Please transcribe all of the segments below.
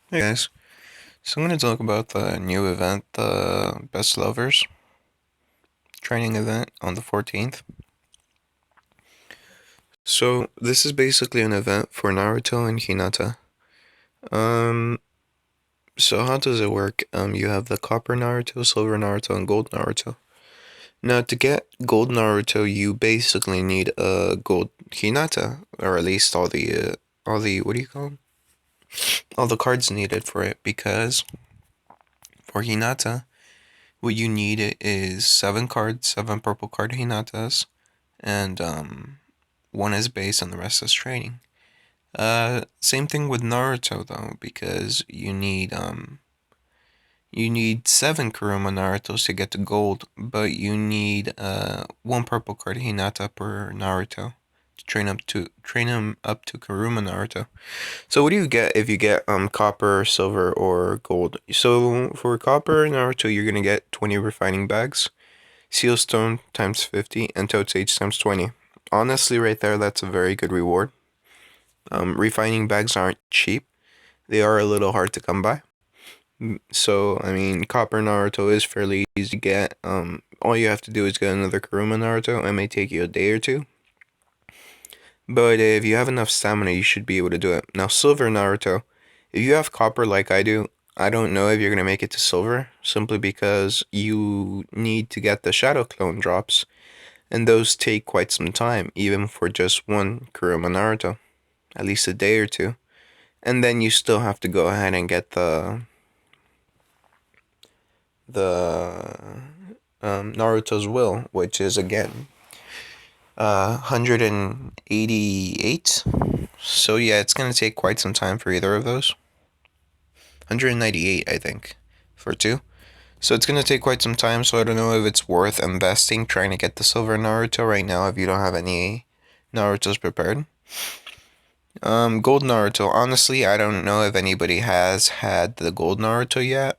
Hey guys, so I'm going to talk about the new event, the Best Lovers training event on the 14th. So this is basically an event for Naruto and Hinata. Um, so how does it work? You have the Copper Naruto, Silver Naruto, and Gold Naruto. Now to get Gold Naruto, you basically need a Gold Hinata, or at least all the what do you call them? All the cards needed for it, because for Hinata, what you need is 7 cards, 7 purple card Hinatas, and one is base and the rest is training. Same thing with Naruto though, because you need 7 Kuruma Narutos to get to gold, but you need 1 purple card Hinata per Naruto to train him up to Kuruma Naruto. So what do you get if you get copper, silver, or gold? So for copper Naruto, you're gonna get 20 refining bags, seal stone times 50, and toad sage times 20. Honestly, right there, that's a very good reward. Refining bags aren't cheap. They are a little hard to come by. So, I mean, Copper Naruto is fairly easy to get. All you have to do is get another Kuruma Naruto. It may take you a day or two. But if you have enough stamina, you should be able to do it. Now, Silver Naruto, if you have Copper like I do, I don't know if you're going to make it to Silver, simply because you need to get the Shadow Clone drops, and those take quite some time, even for just one Kuruma Naruto, at least a day or two. And then you still have to go ahead and get the Naruto's Will, which is again 188. So yeah, it's gonna take quite some time for either of those. 198, I think, for two. So it's gonna take quite some time. So I don't know if it's worth investing trying to get the Silver Naruto right now if you don't have any Naruto's prepared. Gold Naruto. Honestly, I don't know if anybody has had the Gold Naruto yet,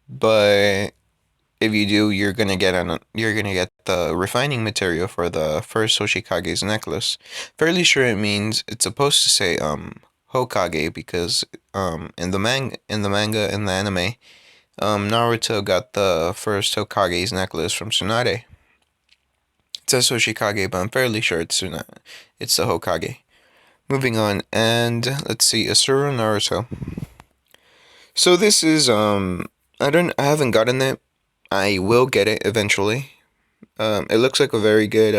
but if you do, you're gonna get the refining material for the first Hoshikage's necklace. Fairly sure it means it's supposed to say Hokage, because in the manga, in the anime, Naruto got the first Hokage's necklace from Tsunade. It says Hoshikage, but I'm fairly sure it's the Hokage. Moving on, and let's see, Asura Naruto. So this is I haven't gotten it. I will get it eventually. It looks like a very good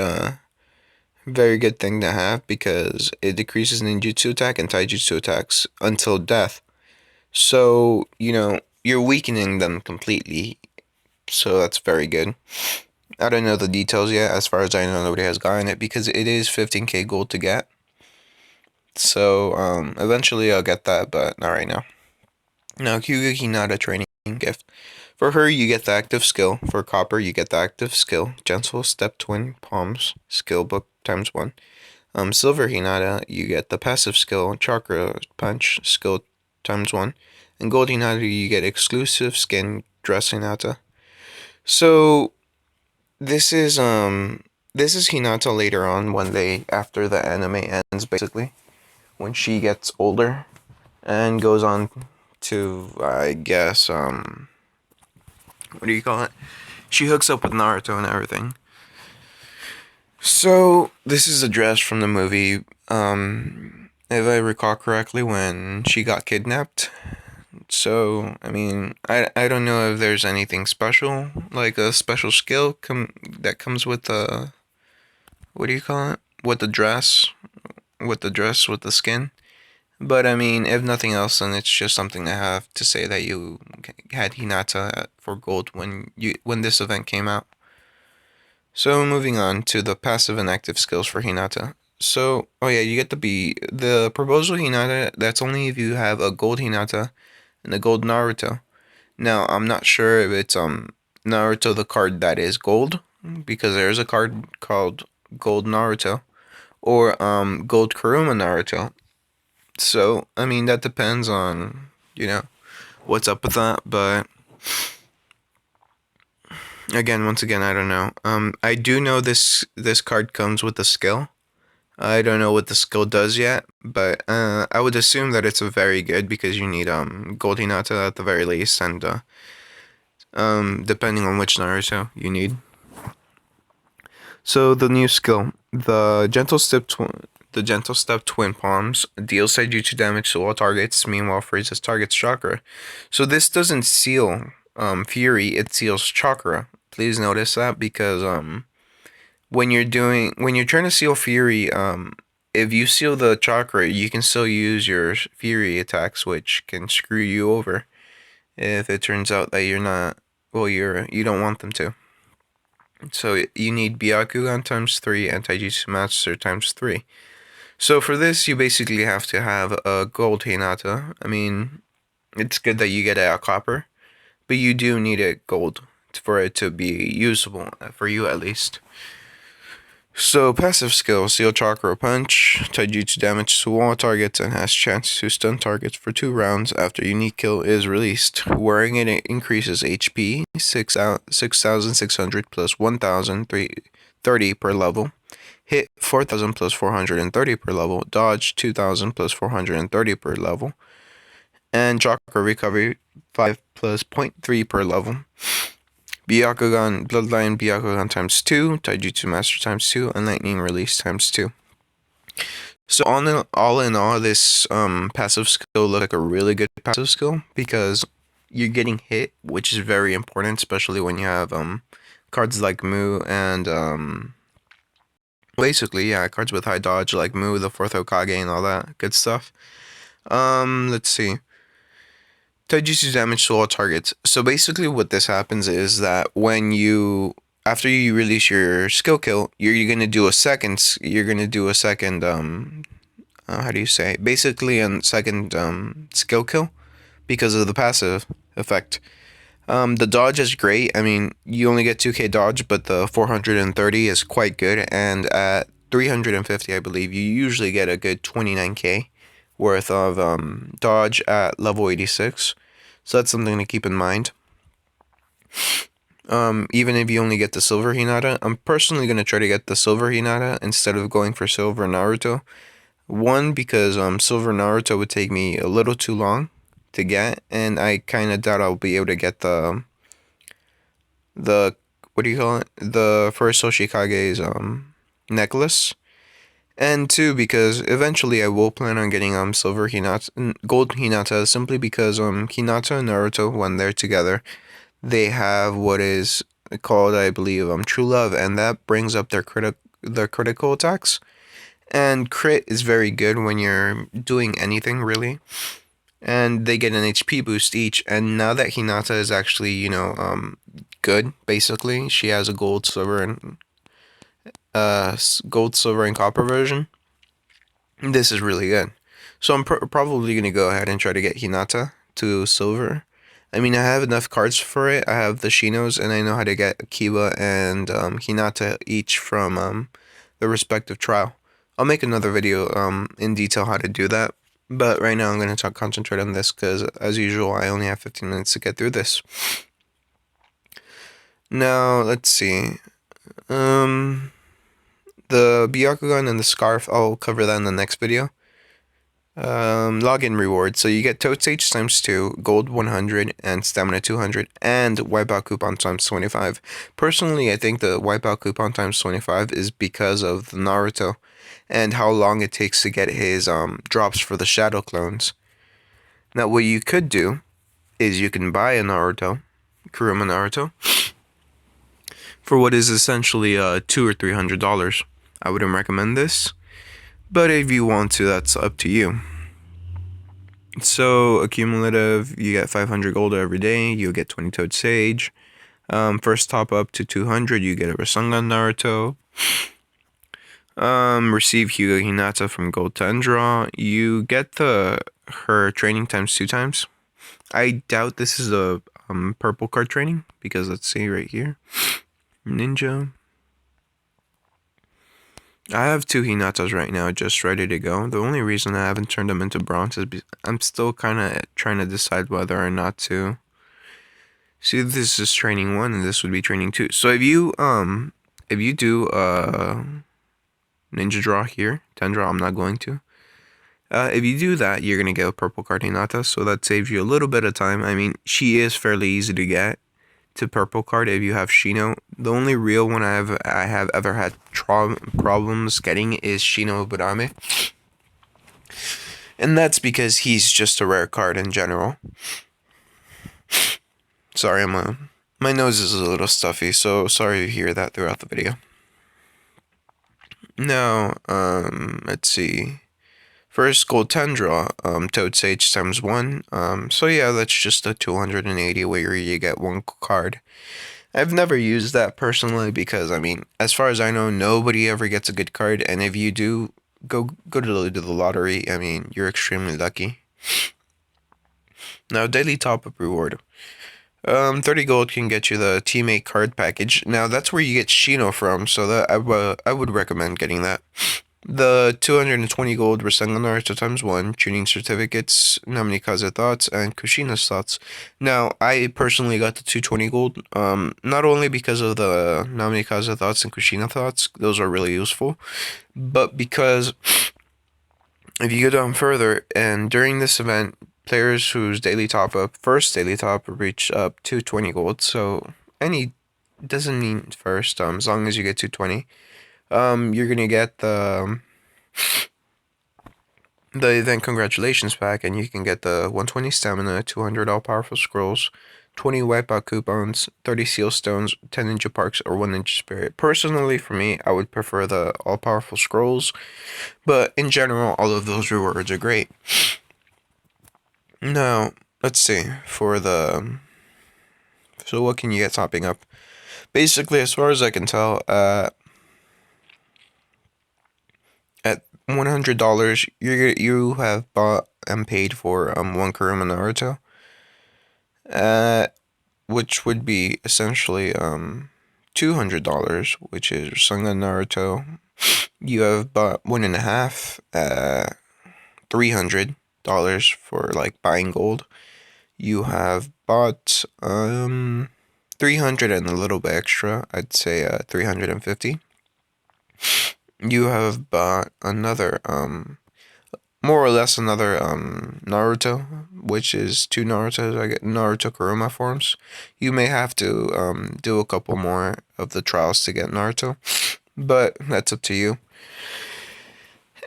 thing to have, because it decreases ninjutsu attack and taijutsu attacks until death. So, you're weakening them completely. So that's very good. I don't know the details yet. As far as I know, nobody has gotten it, because it is 15k gold to get. So, eventually I'll get that, but not right now. Now, Hyuga Hinata training gift. For her, you get the active skill. For Copper, you get the active skill. Gentle Step Twin Palms skill book times 1. Silver Hinata, you get the passive skill. Chakra Punch skill times 1. And Gold Hinata, you get exclusive skin dress Hinata. So this is Hinata later on, after the anime ends, basically, when she gets older and goes on to, I guess, what do you call it? She hooks up with Naruto and everything. So this is a dress from the movie. If I recall correctly, when she got kidnapped. So I mean, I don't know if there's anything special, like a special skill that comes with the, what do you call it? With the skin. But I mean, if nothing else, then it's just something to have to say that you had Hinata for gold when this event came out. So moving on to the passive and active skills for Hinata. So, oh yeah, you get the proposal Hinata. That's only if you have a gold Hinata and a gold Naruto. Now, I'm not sure if it's Naruto the card that is gold, because there's a card called Gold Naruto, or Gold Kuruma Naruto. So, I mean, that depends on, what's up with that, but once again, I don't know. I do know this card comes with a skill. I don't know what the skill does yet, but I would assume that it's a very good because you need gold Hinata at the very least, and depending on which Naruto you need. So the new skill, the gentle step twin palms deals Saijutsu damage to all targets, meanwhile freezes target's chakra. So this doesn't seal fury, it seals chakra. Please notice that because when you're trying to seal fury, if you seal the chakra, you can still use your fury attacks, which can screw you over if it turns out that you don't want them to. So you need Byakugan times 3 and Taijutsu Master times 3. So for this, you basically have to have a gold Hinata. I mean, it's good that you get a copper, but you do need a gold for it to be usable, for you at least. So passive skill, Seal Chakra Punch, Taijutsu damage to all targets and has chance to stun targets for 2 rounds after unique kill is released. Wearing it increases HP 6,600 plus 1,330 per level. Hit 4,000 plus 430 per level. Dodge 2,000 plus 430 per level. And Chakra Recovery 5 plus 0.3 per level. Byakugan, Bloodline Byakugan times 2, Taijutsu Master times 2, and Lightning Release times 2. So all in all, this passive skill looks like a really good passive skill because you're getting hit, which is very important, especially when you have cards like Mu and basically cards with high dodge like Mu, the 4th Hokage, and all that good stuff. Let's see. Taijutsu damage to all targets. So basically what this happens is that after you release your skill kill, you're gonna do a second how do you say? Basically a second skill kill because of the passive effect. The dodge is great. I mean, you only get 2k dodge, but the 430 is quite good, and at 350, I believe, you usually get a good 29k worth of dodge at level 86. So that's something to keep in mind. Even if you only get the silver Hinata, I'm personally going to try to get the silver Hinata instead of going for silver Naruto. One, because silver Naruto would take me a little too long to get, and I kind of doubt I'll be able to get the what do you call it? The first Hoshikage's necklace. And two, because eventually I will plan on getting silver Hinata, gold Hinata, simply because Hinata and Naruto, when they're together, they have what is called, I believe, true love, and that brings up their critical attacks. And crit is very good when you're doing anything really. And they get an HP boost each. And now that Hinata is actually, good, basically, she has a gold, silver, and copper version. This is really good. So I'm probably going to go ahead and try to get Hinata to silver. I mean, I have enough cards for it. I have the Shinos, and I know how to get Akiba and Hinata each from the respective trial. I'll make another video in detail how to do that. But right now I'm going to concentrate on this because, as usual, I only have 15 minutes to get through this. Now, let's see. The Byakugan and the Scarf, I'll cover that in the next video. Login reward. So you get Toad Sage times 2, Gold 100, and Stamina 200, and Wipeout Coupon times 25. Personally, I think the Wipeout Coupon times 25 is because of the Naruto and how long it takes to get his drops for the Shadow Clones. Now, what you could do is you can buy a Naruto, Kuruma Naruto, for what is essentially $200 or $300. I wouldn't recommend this, but if you want to, that's up to you. So, accumulative, you get 500 gold every day, you get 20 Toad Sage. First top up to 200, you get a Rasengan Naruto. Receive Hyuga Hinata from Gold to Endraw. You get her training times 2 times. I doubt this is a purple card training, because let's see right here. Ninja. I have 2 Hinatas right now just ready to go. The only reason I haven't turned them into bronze is I'm still kind of trying to decide whether or not to. See, this is training 1 and this would be training 2. So if you do ninja draw here. 10 draw, I'm not going to. If you do that, you're going to get a purple card Hinata, so that saves you a little bit of time. I mean, she is fairly easy to get to purple card if you have Shino. The only real one I have ever had problems getting is Shino Burame. And that's because he's just a rare card in general. Sorry, my nose is a little stuffy, so sorry to hear that throughout the video. Now, let's see. First, gold 10 draw, Toad Sage times 1. So yeah, that's just a 280 where you get one card. I've never used that personally because, I mean, as far as I know, nobody ever gets a good card, and if you do, go to the lottery. I mean, you're extremely lucky. Now, daily top-up reward. 30 gold can get you the teammate card package. Now, that's where you get Shino from, so that I would recommend getting that. The 220 gold Rasengan Naruto times 1, tuning certificates, Namikaze thoughts, and Kushina's thoughts. Now, I personally got the 220 gold, not only because of the Namikaze thoughts and Kushina thoughts, those are really useful, but because if you go down further, and during this event, players whose first daily top up, reach up to 20 gold, so any, doesn't mean first, as long as you get 220. You're gonna get the event congratulations pack, and you can get the 120 stamina, 200 all powerful scrolls, 20 wipeout coupons, 30 seal stones, 10 ninja parks, or 1 ninja spirit. Personally, for me, I would prefer the all powerful scrolls, but in general, all of those rewards are great. Now, let's see, so what can you get topping up? Basically, as far as I can tell, at $100, you have bought and paid for 1 Kuruma Naruto, which would be essentially $200, which is Rasengan Naruto. You have bought 1.5, $300 for like buying gold. You have bought 300 and a little bit extra. I'd say 350. You have bought another more or less another Naruto, which is 2 Narutos. I get Naruto Kuruma forms. You may have to do a couple more of the trials to get Naruto, but that's up to you.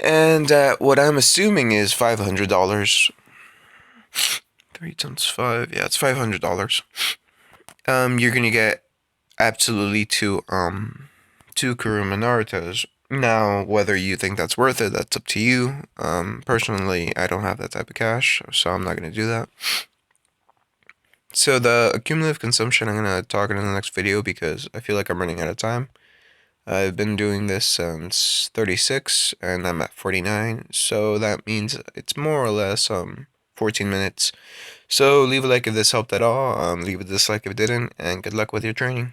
And what I'm assuming is $500. 3 times 5, yeah, it's $500. You're gonna get absolutely two Kuruma Narutos. Now, whether you think that's worth it, that's up to you. Personally, I don't have that type of cash, so I'm not going to do that. So the cumulative consumption, I'm going to talk in the next video because I feel like I'm running out of time. I've been doing this since 36, and I'm at 49, so that means it's more or less 14 minutes. So leave a like if this helped at all, leave a dislike if it didn't, and good luck with your training.